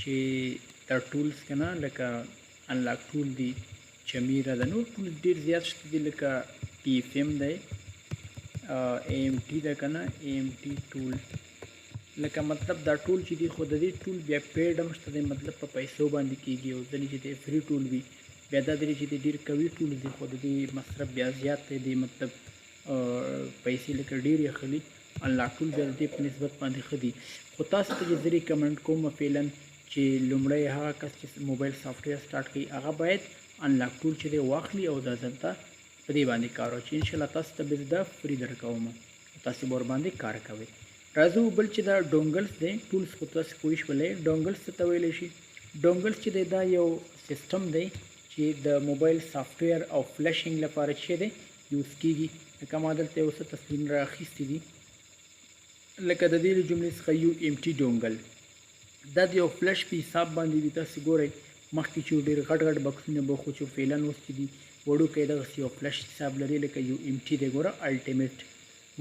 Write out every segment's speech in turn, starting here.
چې دا ټولز که نه لکه انلاک ټول دی، چمیره ده، نور ټول ډېر زیات شته دي، لکه پی اف ایم دی، اے ایم ټي ده که نه، اے ایم ټي ټول، لکه مطلب دا ټول چې دي خو د دې ټول بیا پیډ هم شته دی، مطلب په پیسو باندې کېږي، او ځینې چې دی فری ټول وي، بیا دا درې چې دی ډېر قوي ټول دي خو د دې مصرف بیا زیات دی، مطلب پیسې لکه ډېرې اخلي. انلاک ټول بیا د دې په نسبت باندې ښه دي. خو تاسو ته چې زه ریکمنډ کوم فعلا چې لومړی هغه کس چې موبایل سافټویر سټارټ کوي هغه باید انلاک ټول چې دی واخلي او دا ځل ته په دې باندې کار وکړي، چې انشاءالله تاسو ته به زه دا فری درکوم، تاسو به ورباندې کار کوئ. راځو بل چې دا ډونګلز دی، ټولز خو تاسو پوه شولئ ډونګلز څه ته ویلی شي. ډونګلز چې دی دا یو سیسټم دی چې د موبایل سافټویر او فلشینګ لپاره چې دی یوز کېږي. لکه ما دلته یو څه تصویرونه رااخیستي دي، لکه د دې له جملې څخه یو ایم ټي ډونګل، دا د یو فلش په حساب باندې دي. تاسو ګورئ مخکې چې ډېر غټ غټ بکسونه به خو چې فعلا اوس چې دي وړوکی دغسې یو فلش حساب لري، لکه یو ایم ټي دی. ګوره الټیمیټ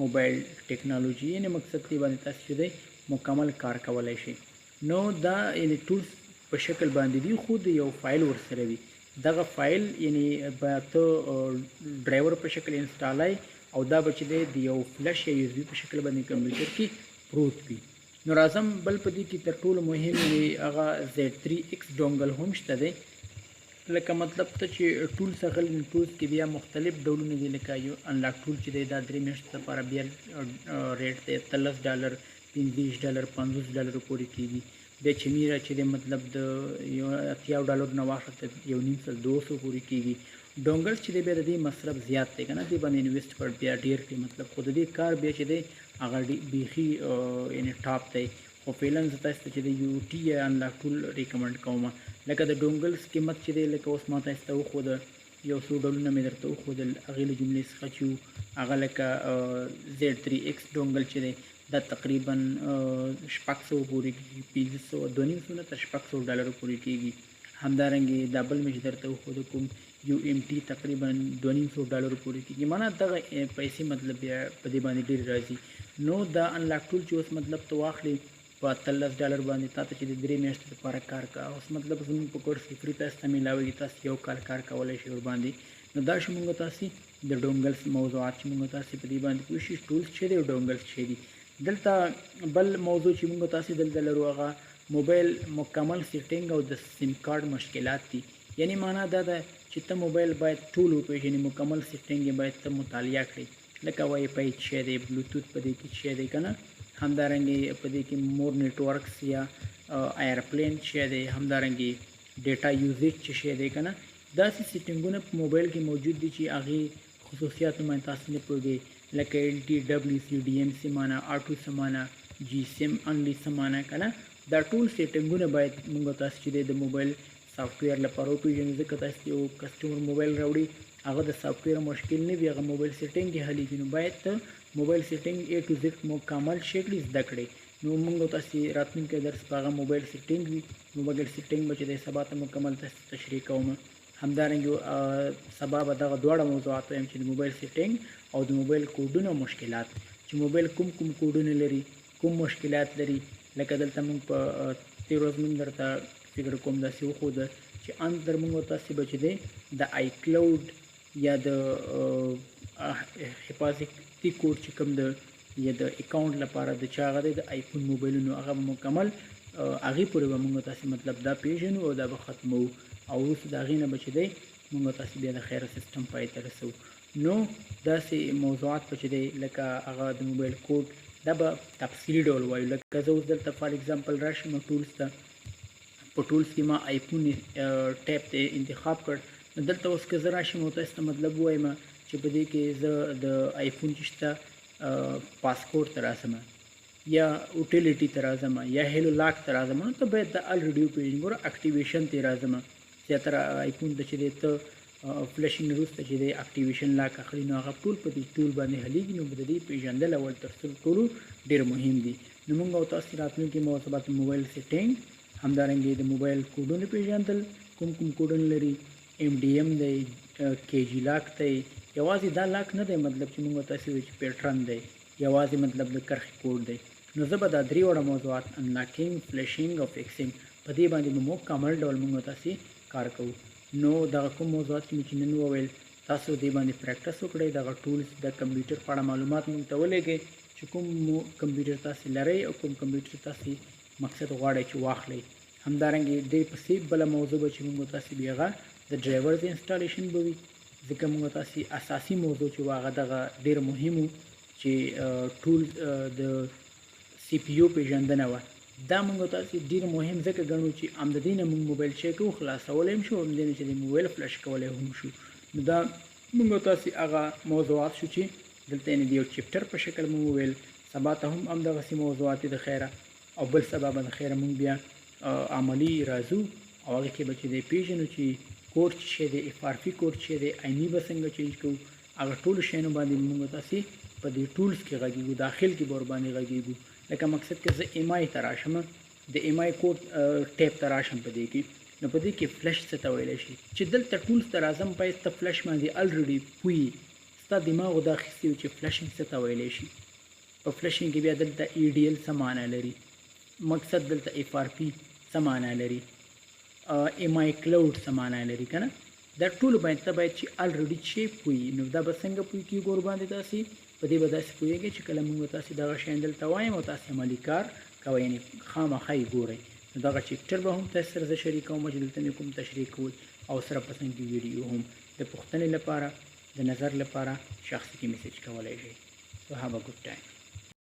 موبایل ټیکنالوژي، یعنې مقصد دې باندې تاسو چې دی مکمل کار کولی شئ. نو دا یعنې ټولز په شکل باندې دي، خو د یو فایل ورسره وي. دغه فایل یعنې به ته ډرایور په شکل انسټالای او دا به چې دی د یو فلش یا یو اس بي په شکل باندې کمپیوټر کې پروت وي. نو راځم بل په دې کې تر ټولو مهم دی هغه Z3X ډونګل هم شته دی. لکه مطلب ته چې ټولز اخلي، ټولز کې بیا مختلف ډولونه دي، لکه یو انلاک ټول چې دی دا 3 میاشتو لپاره بیا ریټ دی $13 $15 $50 پورې کېږي. بیا چمیره چې دی مطلب د یو $80 نه واخله تر $1.5 پورې کېږي. ډونګلز چې دی بیا د دې مصرف زیات دی که نه، دې باندې انویسټ کړ بیا ډېر کړي، مطلب خو د دې کار بیا چې دی هغه بیخي یعنې ټاپ دی. خو فعلا زه تاسو ته چې د یو ټي یا انلاک ټول ریکمنډ کوم. لکه د ډونګلز قیمت چې دی لکه اوس ما تاسو ته وښوده، یو څو ډولونه مې درته وښودل، هغې له جملې څخه چې هغه لکه Z3X ډونګل چې دی دا تقریبا 600 پورې کېږي، 500 نه تر $600 پورې کېږي. همدارنګې دا بل مې چې درته وښوده کوم یو ایم ټي تقریبا $250 پورې کېږي. معنا دغه پیسې مطلب بیا په دې باندې ډېرې راځي. نو دا انلاک ټول چې اوس مطلب ته واخلې په $13 باندې تا ته چې د 3 میاشتو لپاره کار کوه، اوس مطلب زموږ په کورس کې فری تاسو ته میلاویږي، تاسو یو کال کار کولی شئ ورباندې. نو دا شو مونږ تاسې د ډونګلز موضوعات چې مونږ تاسې په دې باندې پوه شئ ټولز چې دی او ډونګلز چې دي. دلته بل موضوع چې مونږ تاسې دلته لرو هغه موبایل مکمل سیټینګ او د سیم کارت مشکلات دي. یعنی معنا دا ده چې ته موبایل باید ټول وپېژنې، مکمل سیټینګ یې باید ته مطالعه کړې، لکه وای فای څه دی، بلوتوث په دې کې څه دی که نه، همدارنګې په دې کې مور نیټورکس یا ایرپلین څه دی، همدارنګې ډیټا یوزیج څه دی که نه. داسې سیټینګونه په موبایل کې موجود دي چې هغې خصوصیاتو باندې تاسو نه پوهېږئ، لکه LTWCDM څه معنا، آټو څه معنا، جي سیم انلی څه معنا که نه. دا ټول سیټینګونه باید موږ تاسو چې دی د موبایل سافټویر لپاره وپېژنو، ځکه تاسو یو کسټمر موبایل راوړي هغه د سافټویر مشکل نه وي، هغه موبایل سیټینګ یې حلېږي. نو باید ته موبایل سیټینګ A to Z مکمل شکل زده کړئ. نو موږ تاسو راتلونکی درس په هغه موبایل سیټینګ وي، موبایل سیټینګ به چې دی سبا ته مکمل تاسو تشریح کوم. همدارنګه سبا به دغه دواړه موضوعات وایم چې د موبایل سیټینګ او د موبایل کوډونو مشکلات، چې موبایل کوم کوډونه لري، کوم مشکلات لري. لکه دلته موږ په تېر ورځ موږ درته فکر کوم داسې وښوده چې اندر موږ تاسې به چې دی د آی کلاود یا د حفاظتي کوډ چې کوم د یا د اکاونټ لپاره د چا هغه دی د آیفون موبایلونو هغه مکمل هغې پورې به موږ تاسې مطلب دا پېژنو او دا به ختمو، او وروسته د هغې نه به چې دی موږ تاسې بیا د خیره سیسټم پای ته رسوو. نو داسې موضوعات به چې دی لکه هغه د موبایل کوډ دا به تفصیلي ډول وایو. لکه زه اوس دلته فار اګزامپل راشم ټولز ته، په ټولز کې ما آیفون ټیپ ته انتخاب کړ. نو دلته اوس که زه راشم او تاسو ته مطلب ووایم چې په دې کې زه د آیفون چې شته پاسپورټ ته راځم یا اوټیلیټي ته راځم یا هیلو لاک ته راځم، نو ته باید د الریډي وپېژنې. ګوره اکټیویشن ته راځم، زیاتره آیفون ته چې دی ته فلشینګ وروسته چې دی اکټیویشن لاک اخلي، نو هغه ټول په دې ټول باندې حلېږي. نو د دې پېژندل اول تر ټولو ډېر مهم دي. نو موږ او تاسو راتلونکي موضوعات موبایل سیټینګ، همدارنګه د موبایل کوډونه پیژندل، کوم کوډونه لري، MDM دی، KG لاک دی. یوازې دا لاک نه دی مطلب چې موږ تاسو وایو چې پیټرن دی، یوازې مطلب د کرښې کوډ دی. نو زه به دا درې وړه موضوعات انلاکینګ، فلشینګ او فکسینګ په دې باندې به مکمل ډول موږ تاسو کار کوو. نو دغه کوم موضوعات چې نن وویل تاسو دې باندې پریکټس وکړئ. دغه ټولز د کمپیوټر په اړه معلومات موږ ته ولېږئ چې کوم کمپیوټر تاسو لرئ او کوم کمپیوټر تاسو مقصد غواړئ چې واخلئ. همدارنګه دې پسې بل موضوع به چې موږ تاسو بیاغه د ډرایورز انسټالیشن به وي، ځکه موږ تاسو اساسي موضوع چې واغه دغه ډیر مهمو چې ټول د سی پی یو پیژندنه و. دا موږ تاسو ډیر مهم ځکه ګڼو چې امدادینه موږ موبایل چیک او خلاصولای شو، امدادینه چې موبایل فلش کولای هم شو. نو دا موږ تاسو هغه موضوعات شو چې دلته نه دی یو چپټر په شکل مو ویل. سبا ته هم همدغه سی موضوعات د خیره او بل سبب د خیره موږ بیا عملی راځو او هغه کې به چې د پیژنو چې کوډ چې د اف ار پی کوډ چې د ایم به څنګه چینج کوو. هغه ټول شینو باندې موږ تاسو په دې ټولز کې غږیږو، داخل کې بور باندې غږیږو. لکه مقصد کې زه ایم آی تراشم، د ایم آی کوډ ټیپ تراشم په دې کې. نو په دې کې فلش څه ته ویل شي چې دلته ټولز تر اعظم پای ته فلش باندې الریډي پوي ستا دماغ دا خسي چې فلشینګ څه ته ویل شي. په فلشینګ کې بیا دلته ای ډی ال سمانه لري، مقصد دلته اف ار پی سمانه لري، ایم آی کلاود سمانه لري کنه. دا ټول باندې ته باید چې الریډي چې پوي. نو دا به څنګه پوي کی ګور باندې تاسو په دې به داسې پوهیږئ چې کله موږ تاسو دغه شی دلته وایم او تاسو عملي کار کوئ، یعنې خامخا یې ګورئ. نو دغه چپټر به هم تاسو سره زه شریکوم چې دلته مې کوم تشریح کول او سره پسندي ویډیو هم د پوښتنې لپاره د نظر لپاره شخصي کې میسج کولی شئ. So have a good time.